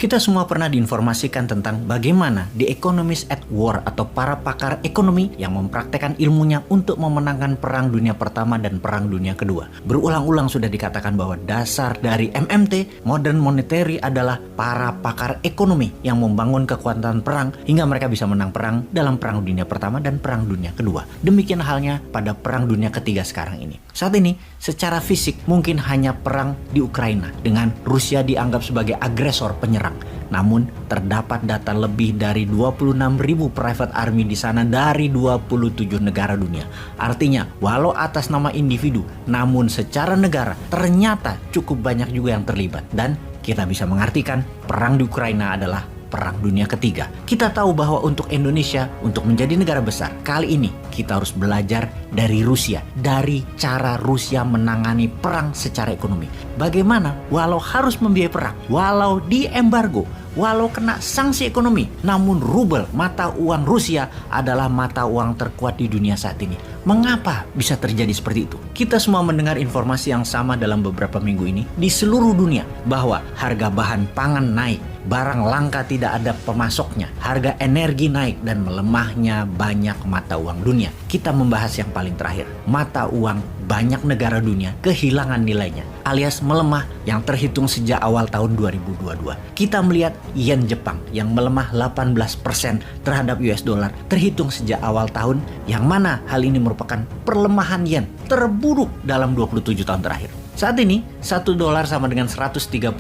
Kita semua pernah diinformasikan tentang bagaimana The Economists at War atau para pakar ekonomi yang mempraktekkan ilmunya untuk memenangkan Perang Dunia Pertama dan Perang Dunia Kedua. Berulang-ulang sudah dikatakan bahwa dasar dari MMT, Modern Monetary, adalah para pakar ekonomi yang membangun kekuatan perang hingga mereka bisa menang perang dalam Perang Dunia Pertama dan Perang Dunia Kedua. Demikian halnya pada Perang Dunia Ketiga sekarang ini. Saat ini, secara fisik mungkin hanya perang di Ukraina dengan Rusia dianggap sebagai agresor penyerang. Namun, terdapat data lebih dari 26.000 private army di sana dari 27 negara dunia. Artinya, walau atas nama individu, namun secara negara ternyata cukup banyak juga yang terlibat. Dan kita bisa mengartikan perang di Ukraina adalah Perang Dunia Ketiga. Kita tahu bahwa untuk Indonesia, untuk menjadi negara besar, kali ini kita harus belajar dari Rusia, dari cara Rusia menangani perang secara ekonomi. Bagaimana walau harus membiayai perang, walau diembargo, walau kena sanksi ekonomi, namun rubel, mata uang Rusia, adalah mata uang terkuat di dunia saat ini. Mengapa bisa terjadi seperti itu? Kita semua mendengar informasi yang sama dalam beberapa minggu ini di seluruh dunia bahwa harga bahan pangan naik, barang langka tidak ada pemasoknya, harga energi naik, dan melemahnya banyak mata uang dunia. Kita membahas yang paling terakhir, mata uang banyak negara dunia kehilangan nilainya alias melemah yang terhitung sejak awal tahun 2022. Kita melihat yen Jepang yang melemah 18% terhadap US dollar terhitung sejak awal tahun, yang mana hal ini merupakan perlemahan yen terburuk dalam 27 tahun terakhir. Saat ini, 1 dolar sama dengan 136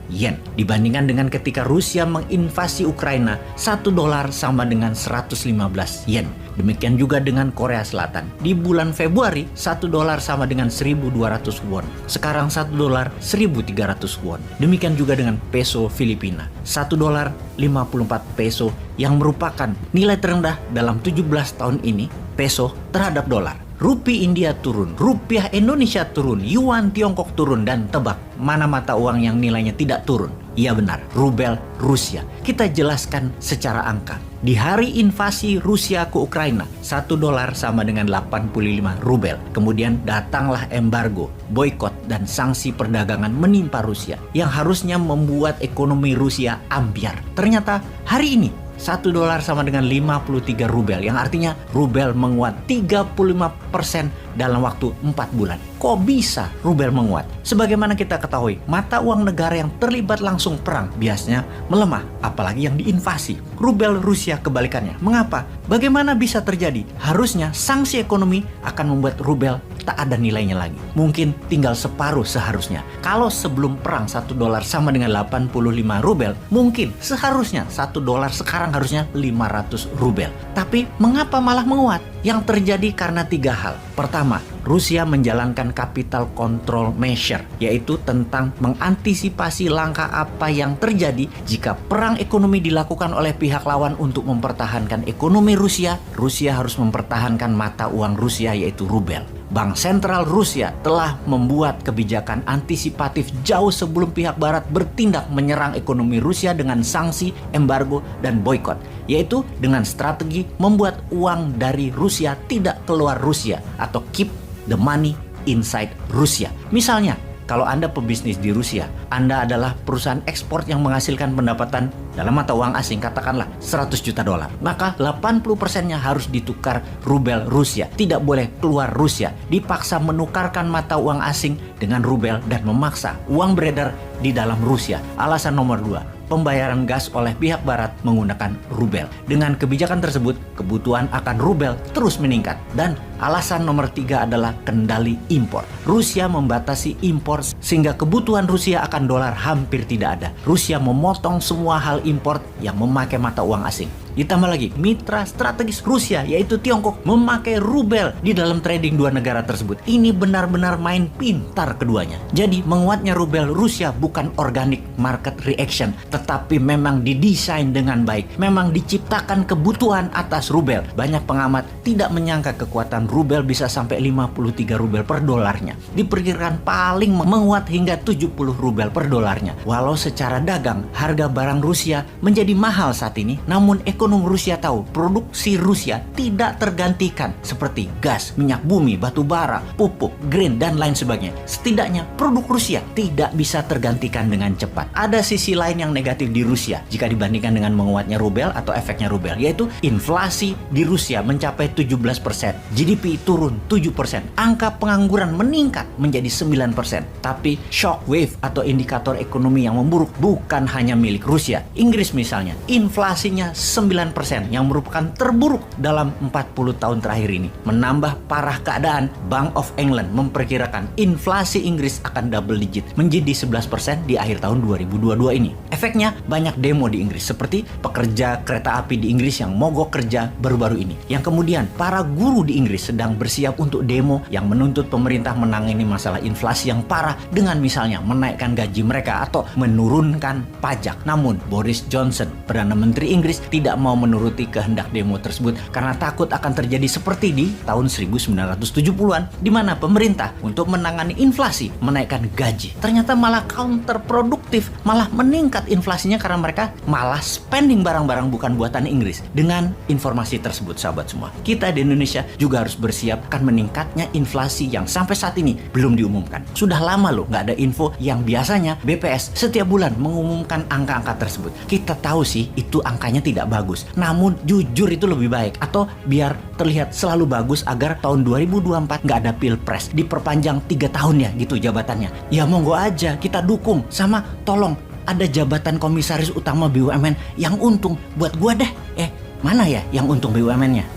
yen. Dibandingkan dengan ketika Rusia menginvasi Ukraina, 1 dolar sama dengan 115 yen. Demikian juga dengan Korea Selatan. Di bulan Februari, 1 dolar sama dengan 1.200 won. Sekarang 1 dolar 1.300 won. Demikian juga dengan peso Filipina. 1 dolar 54 peso yang merupakan nilai terendah dalam 17 tahun ini peso terhadap dolar. Rupiah India turun, rupiah Indonesia turun, yuan Tiongkok turun, dan tebak mana mata uang yang nilainya tidak turun? Iya benar, rubel Rusia. Kita jelaskan secara angka. Di hari invasi Rusia ke Ukraina, 1 dolar sama dengan 85 rubel. Kemudian datanglah embargo, boykot, dan sanksi perdagangan menimpa Rusia yang harusnya membuat ekonomi Rusia ambyar. Ternyata hari ini 1 dolar sama dengan 53 rubel, yang artinya rubel menguat 35% dalam waktu 4 bulan. Kok bisa rubel menguat? Sebagaimana kita ketahui, mata uang negara yang terlibat langsung perang biasanya melemah, apalagi yang diinvasi. Rubel Rusia kebalikannya. Mengapa? Bagaimana bisa terjadi? Harusnya sanksi ekonomi akan membuat rubel tak ada nilainya lagi. Mungkin tinggal separuh seharusnya. Kalau sebelum perang 1 dolar sama dengan 85 rubel, mungkin seharusnya 1 dolar sekarang harusnya 500 rubel. Tapi mengapa malah menguat? Yang terjadi karena 3 hal. Pertama, Rusia menjalankan capital control measure, yaitu tentang mengantisipasi langkah apa yang terjadi jika perang ekonomi dilakukan oleh pihak lawan. Untuk mempertahankan ekonomi Rusia, Rusia harus mempertahankan mata uang Rusia yaitu rubel. Bank Sentral Rusia telah membuat kebijakan antisipatif jauh sebelum pihak barat bertindak menyerang ekonomi Rusia dengan sanksi, embargo, dan boykot, yaitu dengan strategi membuat uang dari Rusia tidak keluar Rusia atau keep the money inside Rusia. Misalnya, kalau Anda pebisnis di Rusia, Anda adalah perusahaan ekspor yang menghasilkan pendapatan dalam mata uang asing, katakanlah 100 juta dolar. Maka 80%-nya harus ditukar rubel Rusia. Tidak boleh keluar Rusia. Dipaksa menukarkan mata uang asing dengan rubel dan memaksa uang beredar di dalam Rusia. Alasan nomor 2. Pembayaran gas oleh pihak barat menggunakan rubel. Dengan kebijakan tersebut, kebutuhan akan rubel terus meningkat. Dan alasan nomor 3 adalah kendali impor. Rusia membatasi impor sehingga kebutuhan Rusia akan dolar hampir tidak ada. Rusia memotong semua hal impor yang memakai mata uang asing. Ditambah lagi, mitra strategis Rusia yaitu Tiongkok memakai rubel di dalam trading dua negara tersebut. Ini benar-benar main pintar keduanya. Jadi menguatnya rubel Rusia bukan organic market reaction, tetapi memang didesain dengan baik. Memang diciptakan kebutuhan atas rubel. Banyak pengamat tidak menyangka kekuatan diperkirakan rubel bisa sampai 53 rubel per dolarnya. Diperkirakan paling menguat hingga 70 rubel per dolarnya. Walau secara dagang harga barang Rusia menjadi mahal saat ini, namun ekonom Rusia tahu produksi Rusia tidak tergantikan seperti gas, minyak bumi, batu bara, pupuk, grain, dan lain sebagainya. Setidaknya produk Rusia tidak bisa tergantikan dengan cepat. Ada sisi lain yang negatif di Rusia jika dibandingkan dengan menguatnya rubel atau efeknya rubel, yaitu inflasi di Rusia mencapai 17%, GDP turun 7%, angka pengangguran meningkat menjadi 9%. Tapi shockwave atau indikator ekonomi yang memburuk bukan hanya milik Rusia. Inggris misalnya, inflasinya 9% yang merupakan terburuk dalam 40 tahun terakhir ini. Menambah parah keadaan, Bank of England memperkirakan inflasi Inggris akan double digit menjadi 11% di akhir tahun 2022 ini. Efeknya banyak demo di Inggris seperti pekerja kereta api di Inggris yang mogok kerja baru-baru ini. Yang kemudian para guru di Inggris sedang bersiap untuk demo yang menuntut pemerintah menangani masalah inflasi yang parah dengan misalnya menaikkan gaji mereka atau menurunkan pajak. Namun Boris Johnson, Perdana Menteri Inggris, tidak mau menuruti kehendak demo tersebut karena takut akan terjadi seperti di tahun 1970-an di mana pemerintah untuk menangani inflasi menaikkan gaji. Ternyata malah counterproduktif, malah meningkat inflasinya karena mereka malah spending barang-barang bukan buatan Inggris. Dengan informasi tersebut sahabat semua, kita di Indonesia juga harus bersiap akan meningkatnya inflasi yang sampai saat ini belum diumumkan. Sudah lama loh nggak ada info yang biasanya BPS setiap bulan mengumumkan angka-angka tersebut. Kita tahu sih itu angkanya tidak bagus, namun jujur itu lebih baik, atau biar terlihat selalu bagus agar tahun 2024 nggak ada pilpres, diperpanjang 3 tahun ya gitu jabatannya. Ya monggo aja kita dukung, sama tolong ada jabatan komisaris utama BUMN yang untung buat gua deh. Mana ya yang untung BUMN-nya?